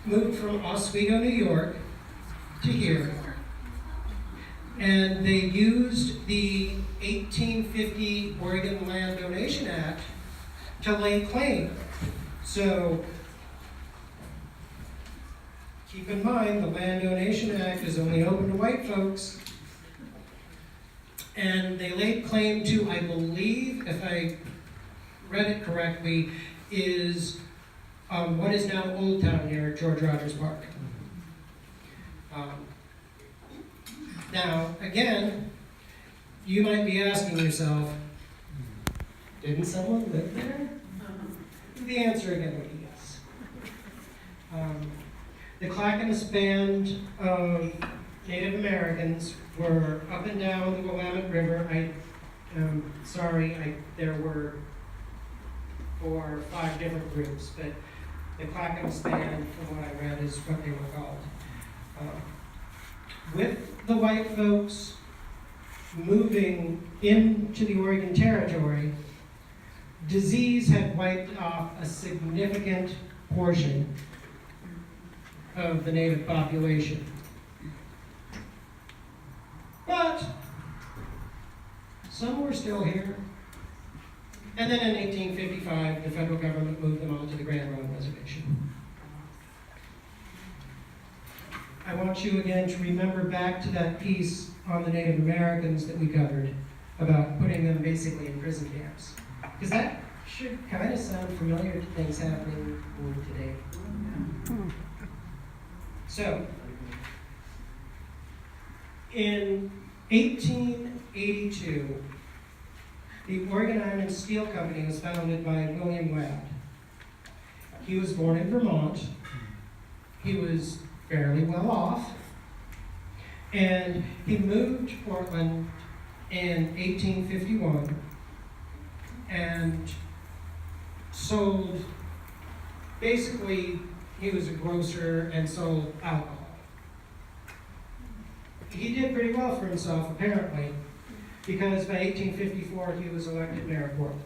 moved from Oswego, New York to here, and they used the 1850 Oregon Land Donation Act to lay claim. So keep in mind, the Land Donation Act is only open to white folks. And they laid claim to, I believe, if I read it correctly, is what is now Old Town near George Rogers Park. Now, again, you might be asking yourself, didn't someone live there? The answer again would be yes. The Clackamas Band of Native Americans were up and down the Willamette River. There were 4 or 5 different groups, but the Clackamas Band, from what I read, is what they were called. With the white folks moving into the Oregon Territory, disease had wiped off a significant portion of the native population. But some were still here. And then in 1855, the federal government moved them on to the Grand Road Reservation. I want you again to remember back to that piece on the Native Americans that we covered about putting them basically in prison camps. Because that should kind of sound familiar to things happening today. So, in 1882, the Oregon Iron and Steel Company was founded by William Ladd. He was born in Vermont. He was fairly well off. And he moved to Portland in 1851 and sold, basically, he was a grocer and sold alcohol. He did pretty well for himself, apparently, because by 1854 he was elected mayor of Portland.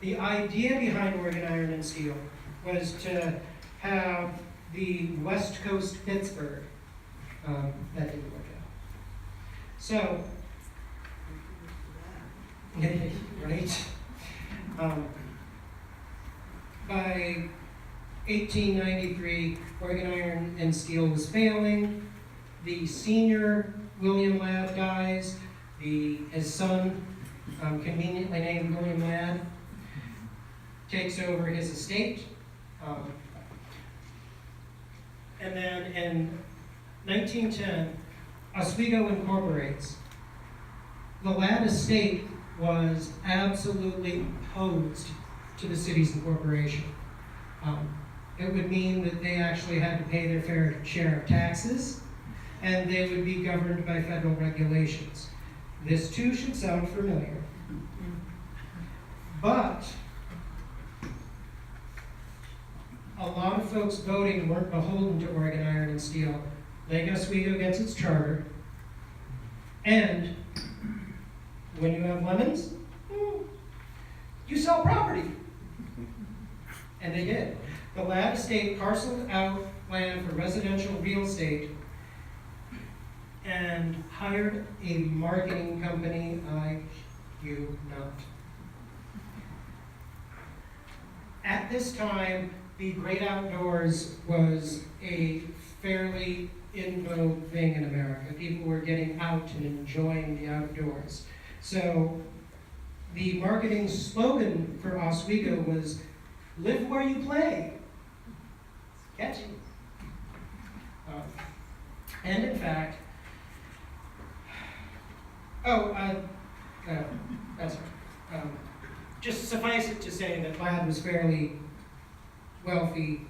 The idea behind Oregon Iron and Steel was to have the West Coast Pittsburgh. That didn't work out. So, right? By 1893, Oregon Iron and Steel was failing. The senior William Ladd dies. His son, conveniently named William Ladd, takes over his estate. And then in 1910, Oswego incorporates. The Ladd estate was absolutely opposed to the city's incorporation. It would mean that they actually had to pay their fair share of taxes, and they would be governed by federal regulations. This too should sound familiar. But a lot of folks voting weren't beholden to Oregon Iron and Steel. Lake Oswego gets its charter, and when you have lemons, you sell property. And they did. The Ladd estate parceled out land for residential real estate and hired a marketing company, I kid not. At this time, the great outdoors was a fairly in vogue thing in America. People were getting out and enjoying the outdoors. So the marketing slogan for Oswego was, "Live where you play." Catchy. And in fact, that's right. Just suffice it to say that Ladd was fairly wealthy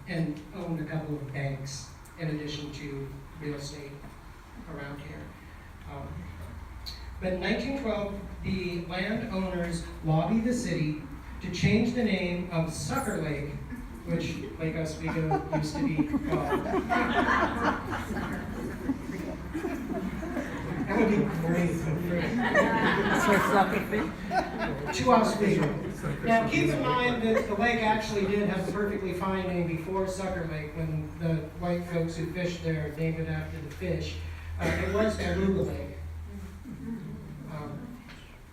and owned a couple of banks in addition to real estate around here. But in 1912, the landowners lobbied the city to change the name of Sucker Lake, which Lake Oswego used to be called. And To Oswego. Now, keep in mind that the lake actually did have a perfectly fine name before Sucker Lake, when the white folks who fished there named it after the fish. It was Beluga Lake,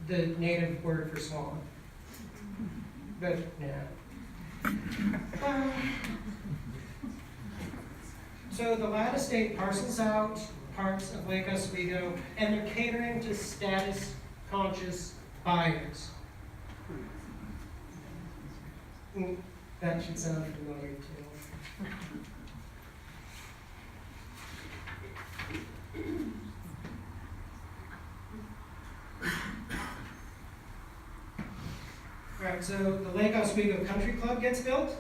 the native word for swan. But, yeah. So the Ladd estate parcels out parts of Lake Oswego, and they're catering to status-conscious buyers. That should sound familiar too. Right, so the Lake Oswego Country Club gets built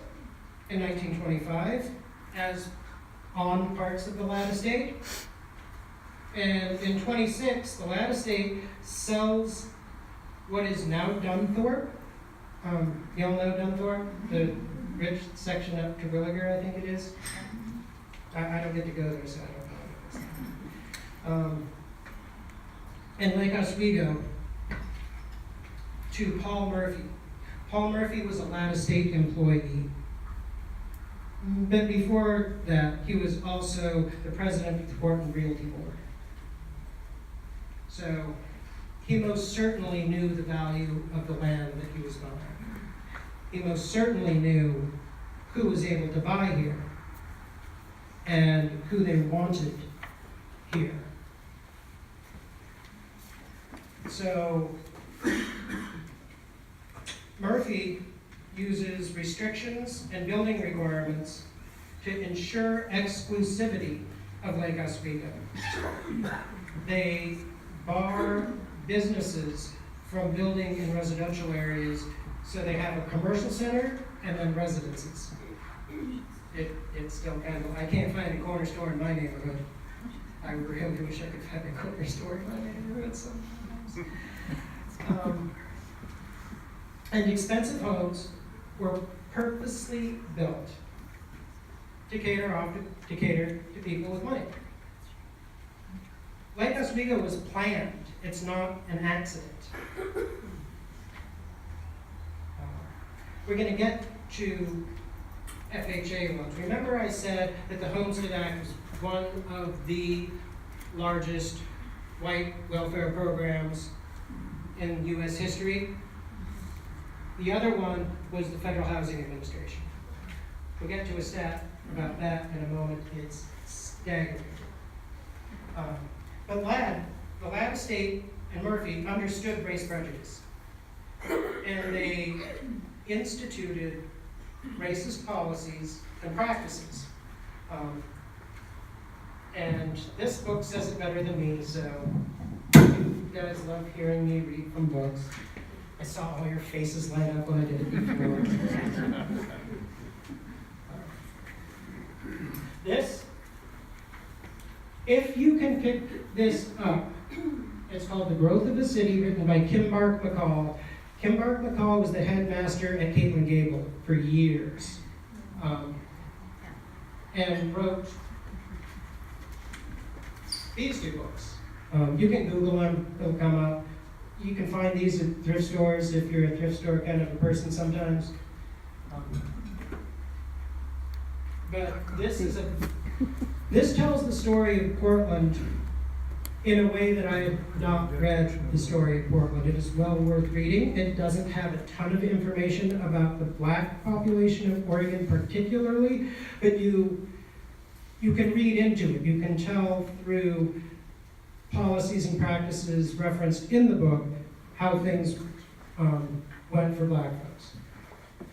in 1925 as on parts of the Ladd estate. And in 26, the Ladd estate sells what is now Dunthorpe. You all know Dunthorpe? The rich section up to Terwilliger, I think it is. I don't get to go there, so I don't know. And Lake Oswego to Paul Murphy. Paul Murphy was a Ladd estate employee. But before that, he was also the president of the Portland Realty Board. So he most certainly knew the value of the land that he was buying. He most certainly knew who was able to buy here and who they wanted here. So Murphy uses restrictions and building requirements to ensure exclusivity of Lake Oswego. They bar businesses from building in residential areas, so they have a commercial center and then residences. It's still kind of, I can't find a corner store in my neighborhood. I really wish I could find a corner store in my neighborhood sometimes. And expensive homes were purposely built to cater to people with money. Lake Oswego was planned. It's not an accident. We're going to get to FHA loans. Remember I said that the Homestead Act was one of the largest white welfare programs in U.S. history? The other one was the Federal Housing Administration. We'll get to a stat about that in a moment. It's staggering. But the Ladd estate and Murphy understood race prejudice. And they instituted racist policies and practices. And this book says it better than me, so you guys love hearing me read from books. I saw all your faces light up when I did it before. This, if you can pick this up, it's called The Growth of a City, written by Kimbark McCall. Kimbark McCall was the headmaster at Caitlin Gable for years, and wrote these two books. You can Google them, they'll come up. You can find these at thrift stores if you're a thrift store kind of a person sometimes. But this tells the story of Portland in a way that I have not read the story of Portland. It is well worth reading. It doesn't have a ton of information about the black population of Oregon particularly, but you can read into it. You can tell through policies and practices referenced in the book how things went for black folks.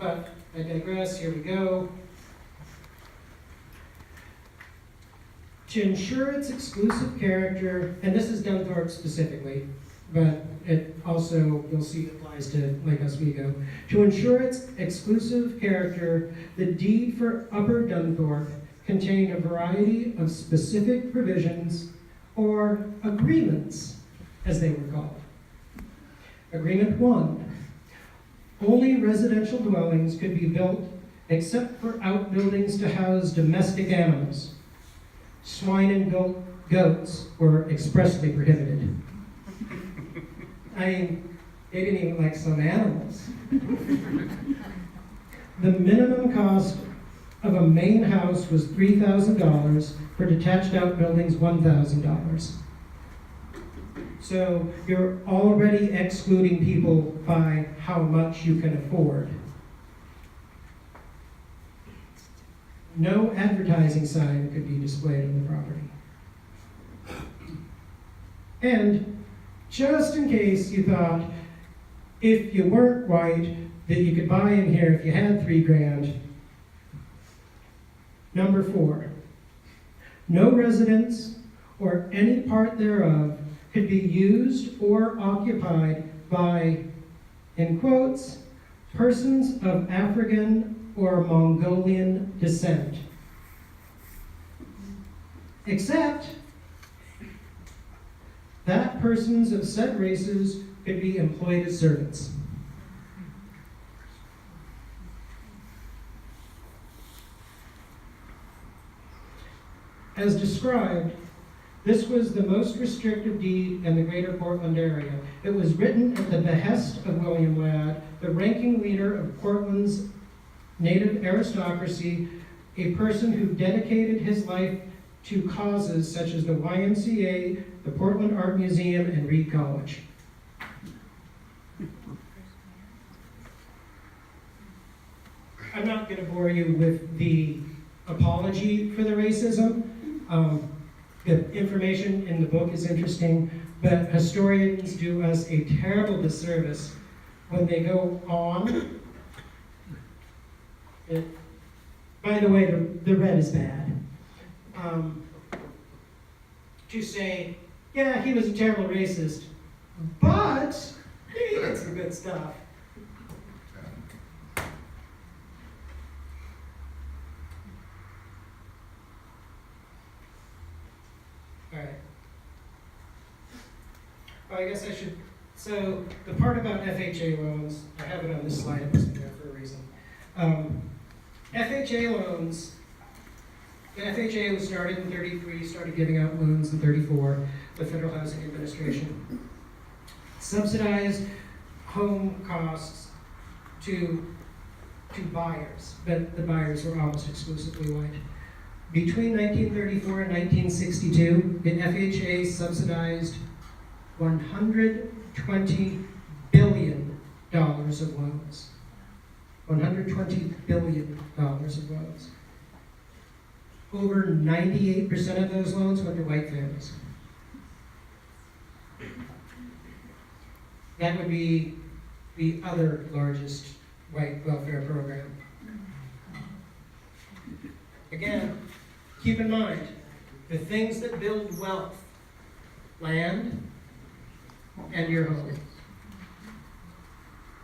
But I digress, here we go. To ensure its exclusive character, and this is Dunthorpe specifically, but it also, you'll see, applies to Lake Oswego. To ensure its exclusive character, the deed for Upper Dunthorpe contained a variety of specific provisions or agreements, as they were called. Agreement 1, only residential dwellings could be built except for outbuildings to house domestic animals, swine and goat goats were expressly prohibited. I mean, they didn't even like some animals. The minimum cost of a main house was $3,000, for detached outbuildings, $1,000. So you're already excluding people by how much you can afford. No advertising sign could be displayed on the property. And just in case you thought, if you weren't white, that you could buy in here if you had $3,000. Number 4, no residence or any part thereof could be used or occupied by, in quotes, persons of African or Mongolian descent, except that persons of said races could be employed as servants. As described, this was the most restrictive deed in the greater Portland area. It was written at the behest of William Ladd, the ranking leader of Portland's native aristocracy, a person who dedicated his life to causes such as the YMCA, the Portland Art Museum, and Reed College. I'm not going to bore you with the apology for the racism. The information in the book is interesting, but historians do us a terrible disservice when they go on. By the way, the red is bad. To say, yeah, he was a terrible racist, but he did some good stuff. All right. Well, I guess I should, so the part about FHA loans, I have it on this slide, it was there for a reason. FHA loans, the FHA was started in 33, started giving out loans in 34, the Federal Housing Administration. Subsidized home costs to buyers, but the buyers were almost exclusively white. Between 1934 and 1962, the FHA subsidized $120 billion of loans. $120 billion of loans. Over 98% of those loans went to white families. That would be the other largest white welfare program. Again, keep in mind, the things that build wealth, land and your home.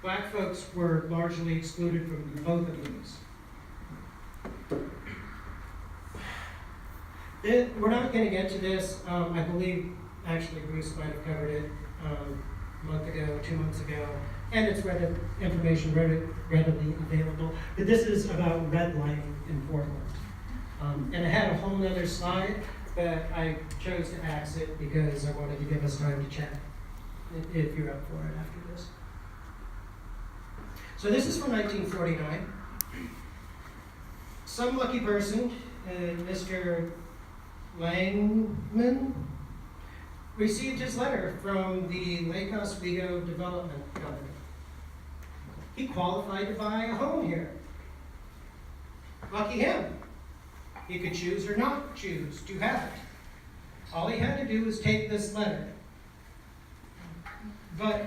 Black folks were largely excluded from both of those. We're not going to get to this. I believe, actually, Bruce might have covered it a month ago, 2 months ago, and it's information readily available. But this is about redlining in Portland. And I had a whole other slide, but I chose to axe it because I wanted to give us time to chat, if you're up for it after this. So this is from 1949. Some lucky person, Mr. Langman, received his letter from the Lake Oswego Development Company. He qualified to buy a home here. Lucky him. He could choose or not choose to have it. All he had to do was take this letter. But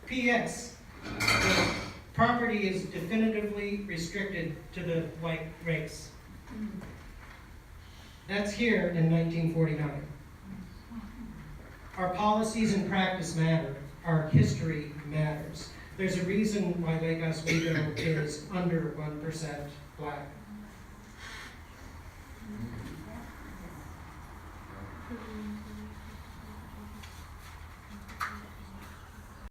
P.S. the property is definitively restricted to the white race. That's here in 1949. Our policies and practice matter. Our history matters. There's a reason why Lake Oswego is under 1% black.